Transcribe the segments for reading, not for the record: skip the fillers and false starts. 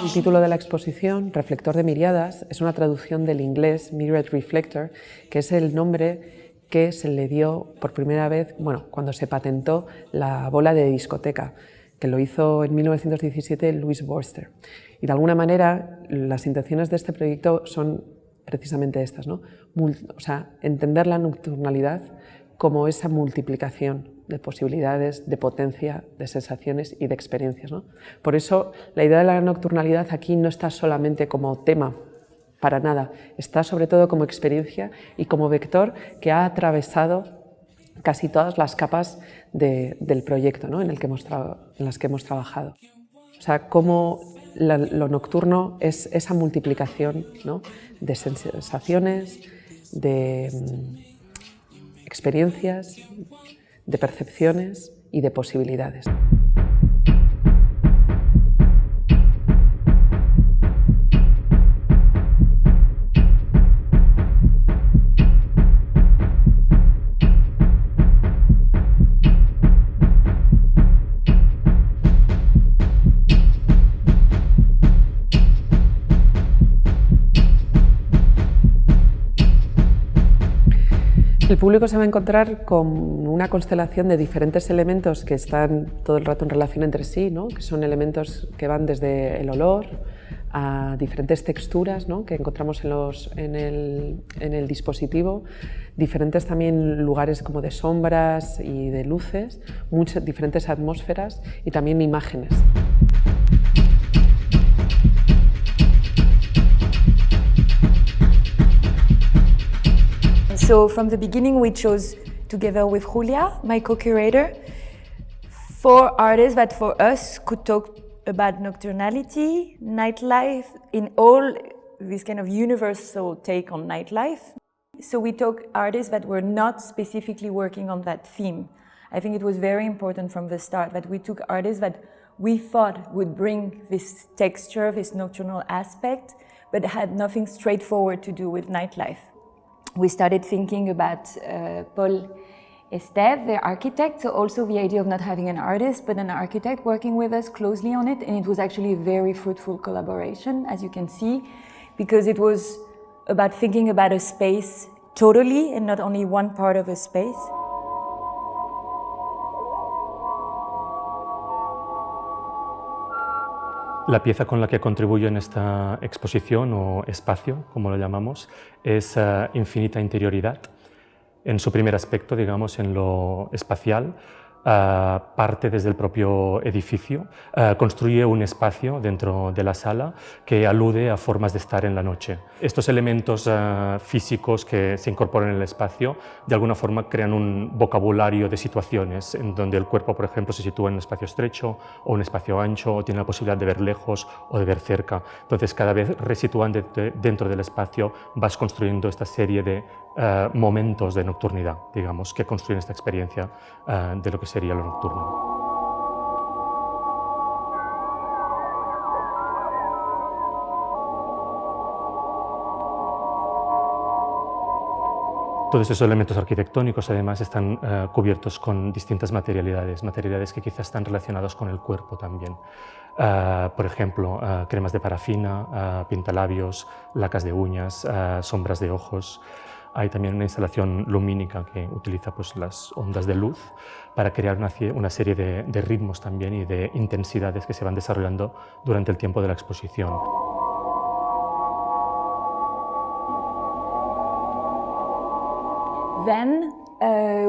El título de la exposición, Reflector de Miríadas, es una traducción del inglés Reflector, que es el nombre que se le dio por primera vez, cuando se patentó la bola de discoteca, que lo hizo en 1917 Louis Worcester. Y de alguna manera las intenciones de este proyecto son precisamente estas, ¿no? Entender la nocturnalidad como esa multiplicación de posibilidades, de potencia, de sensaciones y de experiencias, ¿no? Por eso la idea de la nocturnalidad aquí no está solamente como tema, para nada, está sobre todo como experiencia y como vector que ha atravesado casi todas las capas del proyecto, ¿no? en las que hemos trabajado. O sea, cómo lo nocturno es esa multiplicación, ¿no? de sensaciones, de experiencias, de percepciones y de posibilidades. El público se va a encontrar con una constelación de diferentes elementos que están todo el rato en relación entre sí, ¿no? Que son elementos que van desde el olor a diferentes texturas, ¿no? que encontramos en el dispositivo, diferentes también lugares como de sombras y de luces, muchas diferentes atmósferas y también imágenes. So from the beginning we chose, together with Julia, my co-curator, 4 artists that for us could talk about nocturnality, nightlife, in all this kind of universal take on nightlife. So we took artists that were not specifically working on that theme. I think it was very important from the start that we took artists that we thought would bring this texture, this nocturnal aspect, but had nothing straightforward to do with nightlife. We started thinking about Paul Esteve, the architect, so also the idea of not having an artist but an architect working with us closely on it, and it was actually a very fruitful collaboration, as you can see, because it was about thinking about a space totally and not only one part of a space. La pieza con la que contribuyo en esta exposición, o espacio, como lo llamamos, es Infinita Interioridad. En su primer aspecto, digamos, en lo espacial, parte desde el propio edificio, construye un espacio dentro de la sala que alude a formas de estar en la noche. Estos elementos físicos que se incorporan en el espacio de alguna forma crean un vocabulario de situaciones en donde el cuerpo, por ejemplo, se sitúa en un espacio estrecho o un espacio ancho, o tiene la posibilidad de ver lejos o de ver cerca. Entonces, cada vez resituándote dentro del espacio vas construyendo esta serie de momentos de nocturnidad, digamos, que construyen esta experiencia de lo que sería lo nocturno. Todos esos elementos arquitectónicos además están cubiertos con distintas materialidades que quizás están relacionados con el cuerpo también. Por ejemplo, cremas de parafina, pintalabios, lacas de uñas, sombras de ojos. Hay también una instalación lumínica que utiliza las ondas de luz para crear una serie de ritmos también y de intensidades que se van desarrollando durante el tiempo de la exposición. Then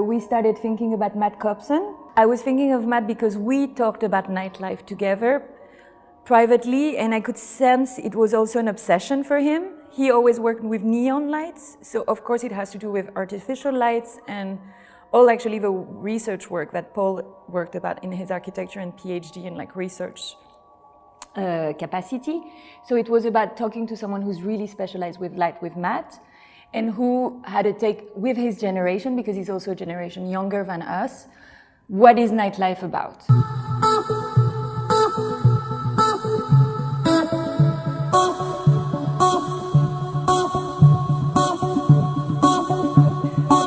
we started thinking about Matt Cobson. I was thinking of Matt because we talked about nightlife together privately, and I could sense it was also an obsession for him. He always worked with neon lights, so of course it has to do with artificial lights and all actually the research work that Paul worked about in his architecture and PhD and research capacity. So it was about talking to someone who's really specialized with light, with Matt, and who had a take with his generation, because he's also a generation younger than us, what is nightlife about?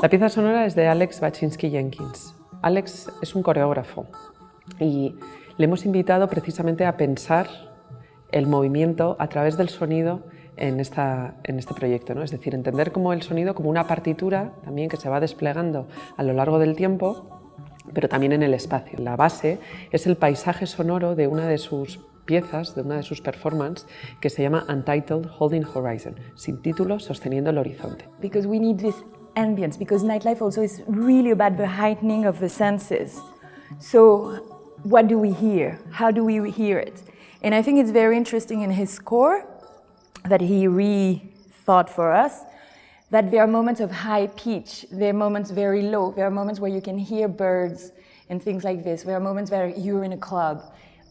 La pieza sonora es de Alex Baczynski-Jenkins. Alex es un coreógrafo y le hemos invitado precisamente a pensar el movimiento a través del sonido en este proyecto, ¿no? Es decir, entender como el sonido como una partitura también que se va desplegando a lo largo del tiempo, pero también en el espacio. La base es el paisaje sonoro de una de sus piezas, de una de sus performances, que se llama Untitled Holding Horizon, sin título, sosteniendo el horizonte. Because we need this ambience, because nightlife also is really about the heightening of the senses. So what do we hear? How do we hear it? And I think it's very interesting in his score that he rethought for us, that there are moments of high pitch, there are moments very low, there are moments where you can hear birds and things like this, there are moments where you're in a club.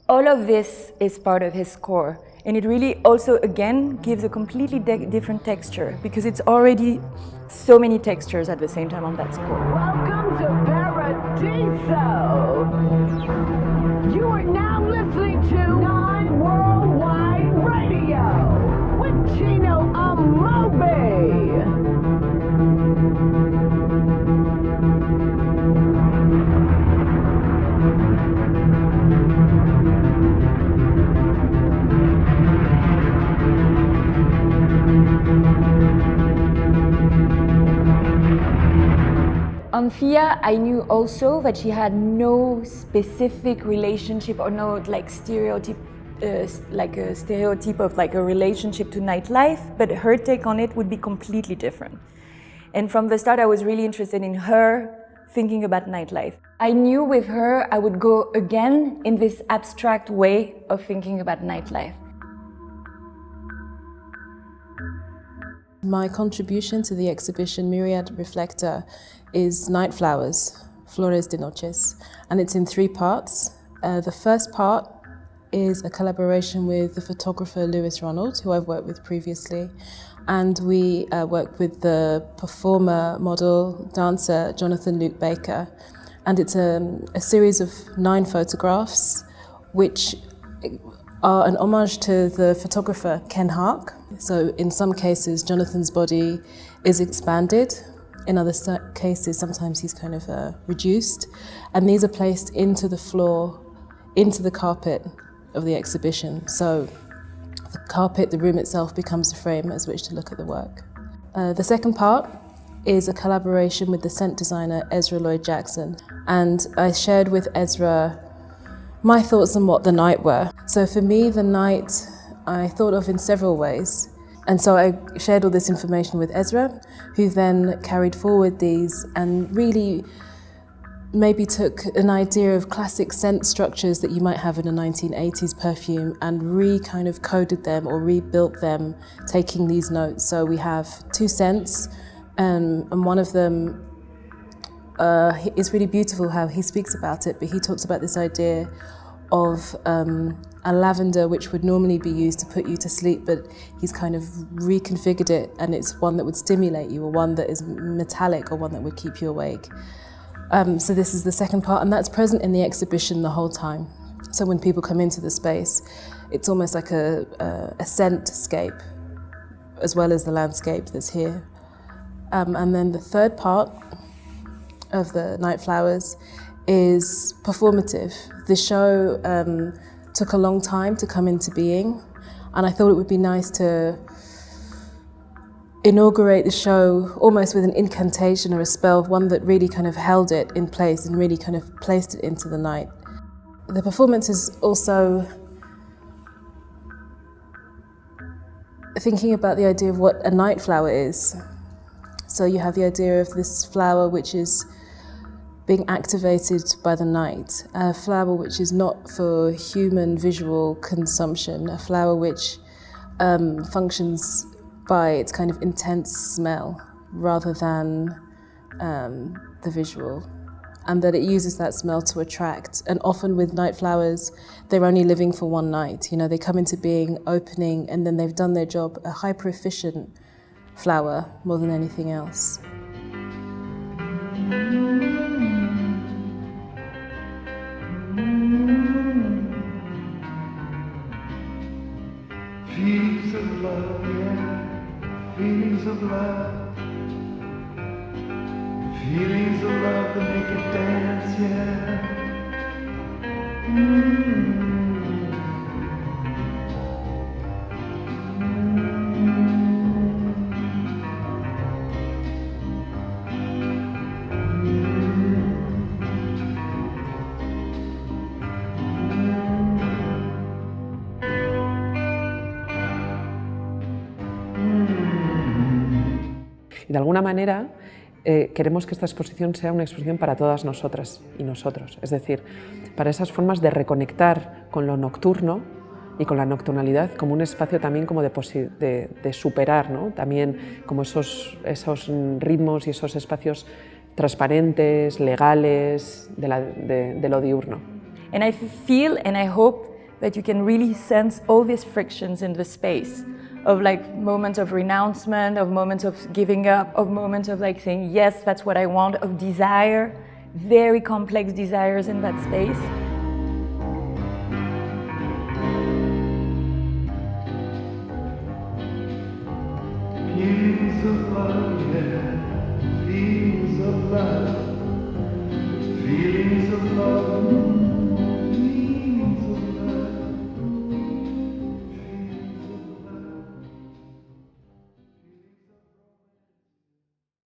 All of this is part of his score, and it really also, again, gives a completely different texture, because it's already so many textures at the same time on that score. Welcome to Paradiso! You are now listening to Non-Worldwide Radio with Chino Amobi. On Thea, I knew also that she had no specific relationship or no like stereotype, like a stereotype of like a relationship to nightlife, but her take on it would be completely different. And from the start, I was really interested in her thinking about nightlife. I knew with her I would go again in this abstract way of thinking about nightlife. My contribution to the exhibition Myriad Reflector is Night Flowers, Flores de Noches, and it's in 3 parts. The first part is a collaboration with the photographer Lewis Ronald, who I've worked with previously, and we worked with the performer, model, dancer Jonathan Luke Baker, and it's a series of 9 photographs which are an homage to the photographer Ken Hark. So in some cases Jonathan's body is expanded, in other cases sometimes he's kind of reduced, and these are placed into the floor, into the carpet of the exhibition. So the carpet, the room itself, becomes a frame as which to look at the work. The second part is a collaboration with the scent designer Ezra Lloyd Jackson, and I shared with Ezra my thoughts on what the night were. So for me, the night I thought of in several ways. And so I shared all this information with Ezra, who then carried forward these and really maybe took an idea of classic scent structures that you might have in a 1980s perfume and kind of coded them or rebuilt them, taking these notes. So we have 2 scents, and one of them it's really beautiful how he speaks about it, but he talks about this idea of a lavender which would normally be used to put you to sleep, but he's kind of reconfigured it, and it's one that would stimulate you, or one that is metallic, or one that would keep you awake. So this is the second part, and that's present in the exhibition the whole time. So when people come into the space, it's almost like a scentscape, as well as the landscape that's here. And then the third part of the Night Flowers is performative. The show took a long time to come into being, and I thought it would be nice to inaugurate the show almost with an incantation or a spell, one that really kind of held it in place and really kind of placed it into the night. The performance is also thinking about the idea of what a night flower is. So you have the idea of this flower which is being activated by the night, a flower which is not for human visual consumption, a flower which functions by its kind of intense smell rather than the visual, and that it uses that smell to attract. And often with night flowers, they're only living for one night. You know, they come into being, opening, and then they've done their job. A hyper-efficient flower more than anything else. Feelings of love, yeah, feelings of love. Feelings of love that make it dance, yeah. Y de alguna manera queremos que esta exposición sea una exposición para todas nosotras y nosotros, es decir, para esas formas de reconectar con lo nocturno y con la nocturnalidad como un espacio también como de superar, ¿no? También como esos ritmos y esos espacios transparentes, legales, de lo diurno. And I feel and I hope that you can really sense all these frictions in the space, of like moments of renouncement, of moments of giving up, of moments of like saying, yes, that's what I want, of desire, very complex desires in that space. Feelings of love, yeah. Feelings of love. Feelings of love.